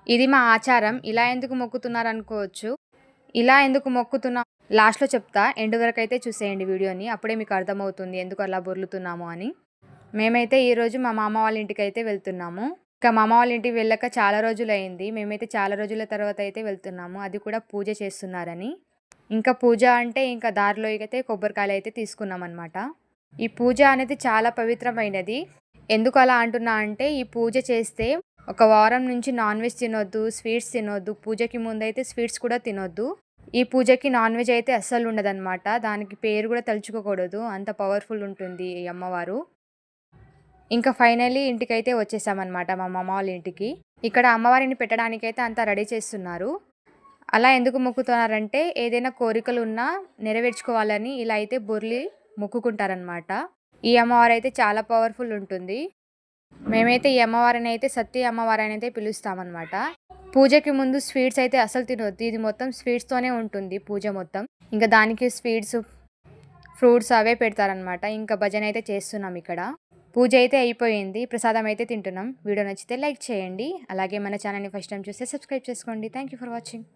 ఇది మా ఆచారం. ఇలా ఎందుకు మొక్కుతున్నారనుకోవచ్చు. ఇలా ఎందుకు మొక్కుతున్నాం లాస్ట్‌లో చెప్తా. ఎండ్ వరకైతే చూసేయండి వీడియోని. అప్పుడే మీకు అర్థమవుతుంది ఎందుకు అలా బొర్లుతున్నాము అని. మేమైతే ఈరోజు మా మామ వాళ్ళ ఇంటికైతే వెళ్తున్నాము. ఇంకా మా అమ్మ వాళ్ళ ఇంటికి వెళ్ళక చాలా రోజులయింది. మేమైతే చాలా రోజుల తర్వాత అయితే వెళ్తున్నాము. అది కూడా పూజ చేస్తున్నారని. ఇంకా పూజ అంటే ఇంకా దారిలో అయితే కొబ్బరికాయలైతే తీసుకున్నామనమాట. ఈ పూజ అనేది చాలా పవిత్రమైనది. ఎందుకు అలా అంటున్నా అంటే ఈ పూజ చేస్తే ఒక వారం నుంచి నాన్ వెజ్ తినొద్దు, స్వీట్స్ తినొద్దు. పూజకి ముందైతే స్వీట్స్ కూడా తినొద్దు. ఈ పూజకి నాన్ వెజ్ అయితే అస్సలు ఉండదనమాట. దానికి పేరు కూడా తలుచుకోకూడదు. అంత పవర్‌ఫుల్ ఉంటుంది ఈ అమ్మవారు. ఇంకా ఫైనల్లీ ఇంటికైతే వచ్చేసామనమాట మా మామ వాళ్ళ ఇంటికి. ఇక్కడ అమ్మవారిని పెట్టడానికైతే అంతా రెడీ చేస్తున్నారు. అలా ఎందుకు మొక్కుతున్నారంటే ఏదైనా కోరికలున్నా నెరవేర్చుకోవాలని ఇలా అయితే బొర్లి మొక్కుకుంటారనమాట. ఈ అమ్మవారైతే చాలా పవర్‌ఫుల్ ఉంటుంది. మేమైతే ఈ అమ్మవారిని అయితే సత్తి అమ్మవారని అయితే పిలుస్తామనమాట. పూజకి ముందు స్వీట్స్ అయితే అస్సలు తినొద్దు. ఇది మొత్తం స్వీట్స్‌తోనే ఉంటుంది పూజ మొత్తం. ఇంకా దానికి స్వీట్స్, ఫ్రూట్స్ అవే పెడతారనమాట. ఇంకా భజన అయితే చేస్తున్నాం ఇక్కడ. పూజ అయితే అయిపోయింది. ప్రసాదం అయితే తింటున్నాం. వీడియో నచ్చితే లైక్ చేయండి. అలాగే మన ఛానల్‌ని ఫస్ట్ టైం చూస్తే సబ్స్క్రైబ్ చేసుకోండి. Thank you for watching.